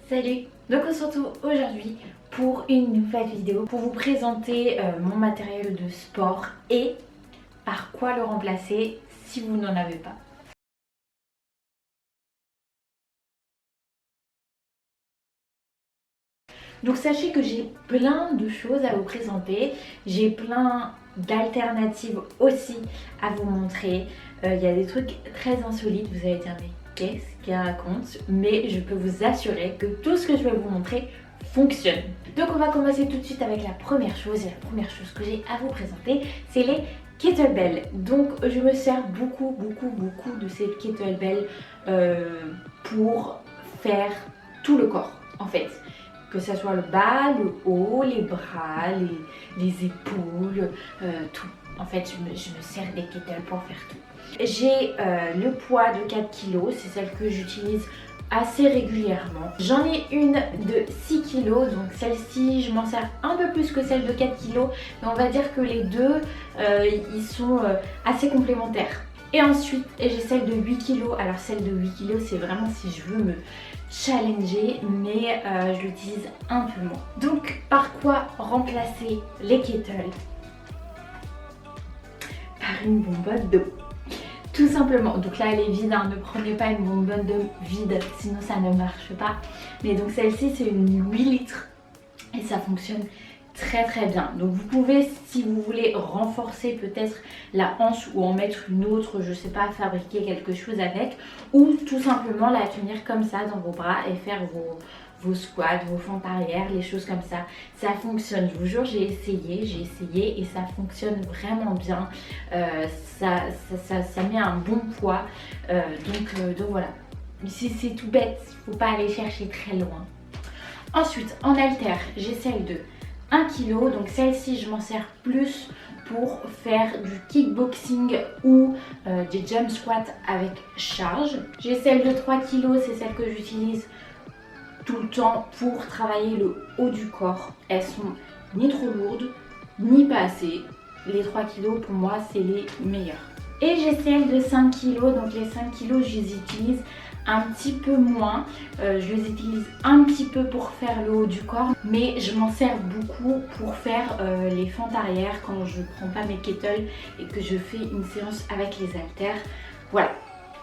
Salut! Donc on se retrouve aujourd'hui pour une nouvelle vidéo pour vous présenter mon matériel de sport et par quoi le remplacer si vous n'en avez pas. Donc sachez que j'ai plein de choses à vous présenter, j'ai plein d'alternatives aussi à vous montrer. Il y a des trucs très insolites, vous allez dire mais qu'est-ce qu'elle raconte? Mais je peux vous assurer que tout ce que je vais vous montrer fonctionne. Donc on va commencer tout de suite avec la première chose, et la première chose que j'ai à vous présenter, c'est les kettlebells. Donc je me sers beaucoup de ces kettlebells pour faire tout le corps en fait. Que ce soit le bas, le haut, les bras, les épaules, tout. En fait, je me sers des kettles pour faire tout. J'ai le poids de 4 kg, c'est celle que j'utilise assez régulièrement. J'en ai une de 6 kg, donc celle-ci, je m'en sers un peu plus que celle de 4 kg. Mais on va dire que les deux, ils sont assez complémentaires. Et ensuite, j'ai celle de 8 kg. Alors celle de 8 kg, c'est vraiment si je veux me challenger, mais je l'utilise un peu moins. Donc par quoi remplacer les kettles? Par une bonbonne d'eau. Tout simplement. Donc là elle est vide, hein. Ne prenez pas une bonbonne d'eau vide, sinon ça ne marche pas. Mais donc celle-ci c'est une 8 litres et ça fonctionne très bien. Donc vous pouvez, si vous voulez renforcer peut-être la hanche ou en mettre une autre, je sais pas, fabriquer quelque chose avec, ou tout simplement la tenir comme ça dans vos bras et faire vos squats, vos fentes arrière, les choses comme ça. Ça fonctionne, je vous jure, j'ai essayé et ça fonctionne vraiment bien. Ça met un bon poids. Donc voilà. C'est tout bête, faut pas aller chercher très loin. Ensuite, en haltère, j'ai celle de 1 kg, donc celle-ci je m'en sers plus pour faire du kickboxing ou des jump squats avec charge. J'ai celle de 3 kg, c'est celle que j'utilise tout le temps pour travailler le haut du corps. Elles sont ni trop lourdes, ni pas assez. Les 3 kg pour moi c'est les meilleures. Et j'ai celle de 5 kg, donc les 5 kg je les utilise un petit peu moins, je les utilise un petit peu pour faire le haut du corps, mais je m'en sers beaucoup pour faire les fentes arrière quand je prends pas mes kettles et que je fais une séance avec les haltères. Voilà.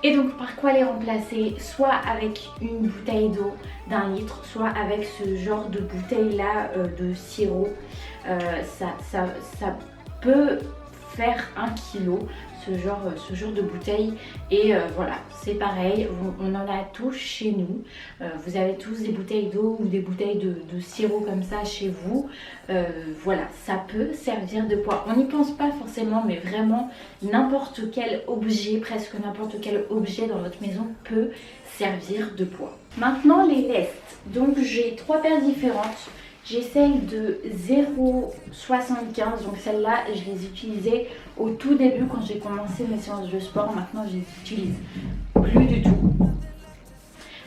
Et donc par quoi les remplacer? Soit avec une bouteille d'eau d'1 litre, soit avec ce genre de bouteille là de sirop. Ça peut faire 1 kg ce genre de bouteille. Et voilà, c'est pareil, on en a tous chez nous. Vous avez tous des bouteilles d'eau ou des bouteilles de sirop comme ça chez vous. Voilà, ça peut servir de poids. On n'y pense pas forcément, mais vraiment n'importe quel objet, presque n'importe quel objet dans votre maison peut servir de poids. Maintenant les lestes. Donc j'ai 3 paires différentes. J'ai celle de 0,75, donc celle-là je les utilisais au tout début quand j'ai commencé mes séances de sport. Maintenant je les utilise plus du tout.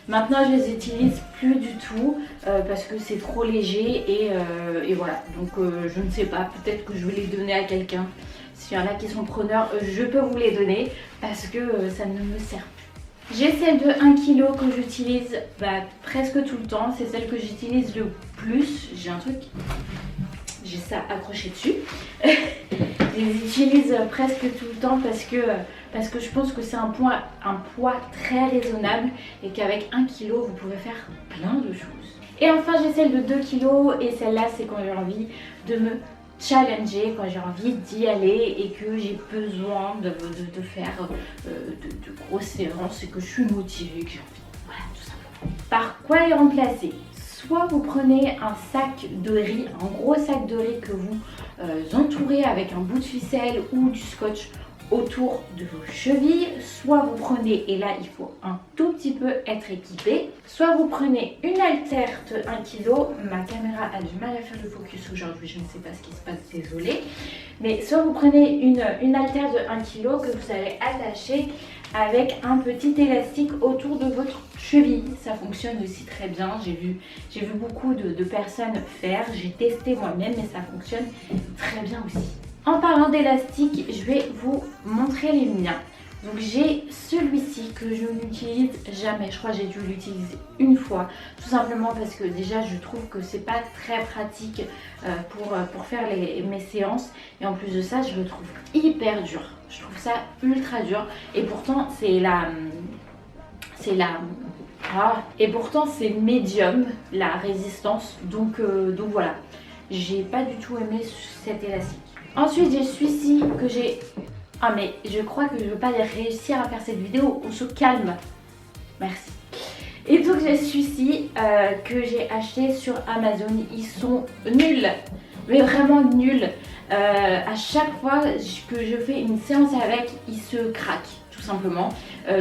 Maintenant je les utilise plus du tout parce que c'est trop léger et voilà. Donc je ne sais pas, peut-être que je vais les donner à quelqu'un. S'il y en a qui sont preneurs, je peux vous les donner parce que ça ne me sert plus. J'ai celle de 1 kg que j'utilise presque tout le temps, c'est celle que j'utilise le plus. J'ai un truc, j'ai ça accroché dessus. Je les utilise presque tout le temps parce que je pense que c'est un poids très raisonnable et qu'avec 1 kg vous pouvez faire plein de choses. Et enfin j'ai celle de 2 kg et celle-là c'est quand j'ai envie de me challenger, quand j'ai envie d'y aller et que j'ai besoin de faire de grosses séances et que je suis motivée, que j'ai envie. Voilà, tout simplement. Par quoi les remplacer? Soit vous prenez un sac de riz, un gros sac de riz que vous entourez avec un bout de ficelle ou du scotch autour de vos chevilles, soit vous prenez, et là il faut un tout petit peu être équipé, soit vous prenez une haltère de 1 kg, ma caméra a du mal à faire le focus aujourd'hui, je ne sais pas ce qui se passe, désolée, mais soit vous prenez une haltère de 1 kg que vous allez attacher avec un petit élastique autour de votre cheville. Ça fonctionne aussi très bien, j'ai vu beaucoup de personnes faire, j'ai testé moi-même et ça fonctionne très bien aussi. En parlant d'élastique, je vais vous montrer les miens. Donc j'ai celui-ci que je n'utilise jamais. Je crois que j'ai dû l'utiliser une fois. Tout simplement parce que déjà je trouve que c'est pas très pratique pour faire mes séances. Et en plus de ça, je le trouve hyper dur. Je trouve ça ultra dur. Et pourtant et pourtant c'est médium la résistance. Donc voilà. J'ai pas du tout aimé cet élastique. Ensuite j'ai celui-ci que j'ai... Ah mais je crois que je ne vais pas réussir à faire cette vidéo, on se calme. Merci. Et donc j'ai celui-ci que j'ai acheté sur Amazon. Ils sont nuls, mais vraiment nuls. À chaque fois que je fais une séance avec, ils se craquent tout simplement.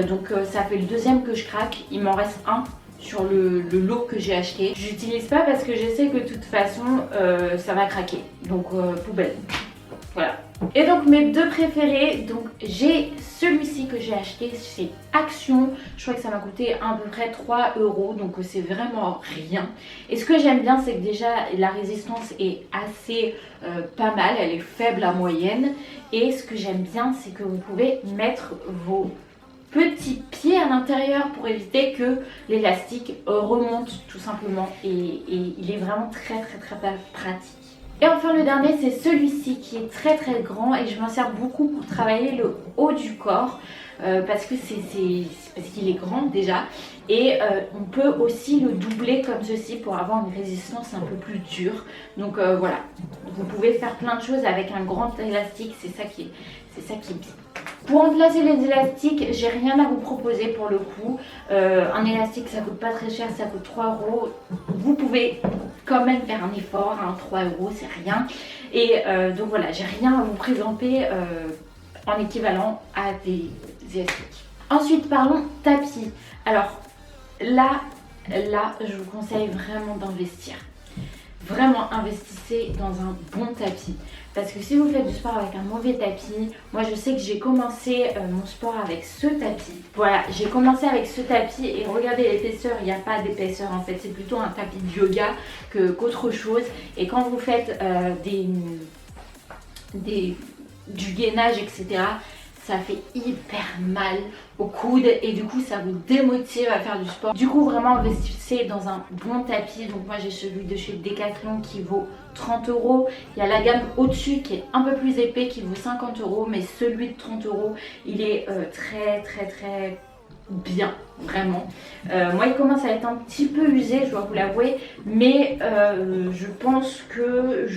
Donc ça fait le deuxième que je craque, il m'en reste un sur le lot que j'ai acheté. J'utilise pas parce que je sais que de toute façon ça va craquer. Donc poubelle. Voilà. Et donc mes deux préférés, donc j'ai celui-ci que j'ai acheté chez Action. Je crois que ça m'a coûté à peu près 3 €, donc c'est vraiment rien. Et ce que j'aime bien, c'est que déjà la résistance est assez pas mal, elle est faible à moyenne. Et ce que j'aime bien, c'est que vous pouvez mettre vos petits pieds à l'intérieur pour éviter que l'élastique remonte tout simplement. Et il est vraiment très pratique. Et enfin le dernier, c'est celui-ci qui est très grand et je m'en sers beaucoup pour travailler le haut du corps parce qu'il est grand déjà, et on peut aussi le doubler comme ceci pour avoir une résistance un peu plus dure. Donc voilà, vous pouvez faire plein de choses avec un grand élastique, c'est ça qui est bien. Pour remplacer les élastiques, j'ai rien à vous proposer pour le coup. Un élastique ça coûte pas très cher, ça coûte 3 €. Vous pouvez quand même faire un effort, hein, 3 € c'est rien. Et donc voilà, j'ai rien à vous présenter en équivalent à des élastiques. Ensuite parlons tapis. Alors là je vous conseille vraiment d'investir. Vraiment investissez dans un bon tapis. Parce que si vous faites du sport avec un mauvais tapis, moi je sais que j'ai commencé mon sport avec ce tapis. Voilà, j'ai commencé avec ce tapis et regardez l'épaisseur, il n'y a pas d'épaisseur en fait. C'est plutôt un tapis de yoga qu'autre chose. Et quand vous faites du gainage, etc., ça fait hyper mal au coude et du coup ça vous démotive à faire du sport. Du coup vraiment investissez dans un bon tapis. Donc moi j'ai celui de chez Decathlon qui vaut 30 €. Il y a la gamme au-dessus qui est un peu plus épais qui vaut 50 €, mais celui de 30 € il est très bien, vraiment. Moi il commence à être un petit peu usé, je dois vous l'avouer, mais je pense que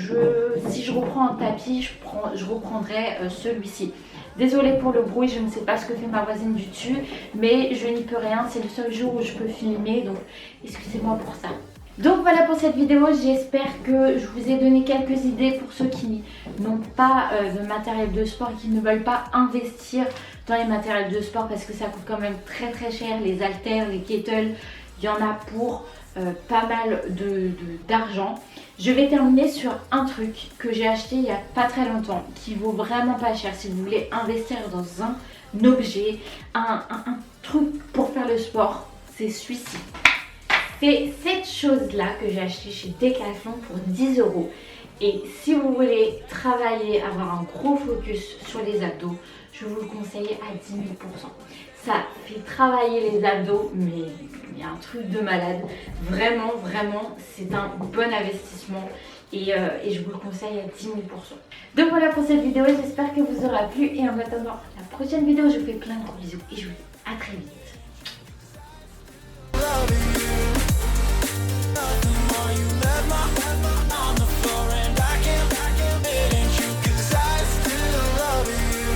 si je reprends un tapis, je reprendrai celui-ci. Désolée pour le bruit, je ne sais pas ce que fait ma voisine du dessus, mais je n'y peux rien, c'est le seul jour où je peux filmer, donc excusez-moi pour ça. Donc voilà pour cette vidéo, j'espère que je vous ai donné quelques idées pour ceux qui n'ont pas de matériel de sport, qui ne veulent pas investir dans les matériels de sport parce que ça coûte quand même très cher, les haltères, les kettles, il y en a pour pas mal d'argent. Je vais terminer sur un truc que j'ai acheté il n'y a pas très longtemps, qui vaut vraiment pas cher si vous voulez investir dans un objet, un truc pour faire le sport, c'est celui-ci. C'est cette chose-là que j'ai acheté chez Decathlon pour 10 €. Et si vous voulez travailler, avoir un gros focus sur les abdos, je vous le conseille à 10 000 %. Ça fait travailler les abdos, mais il y a un truc de malade. Vraiment, c'est un bon investissement et je vous le conseille à 10 000 %. Donc voilà pour cette vidéo, j'espère que vous aura plu et en attendant la prochaine vidéo, je vous fais plein de gros bisous et je vous dis à très vite.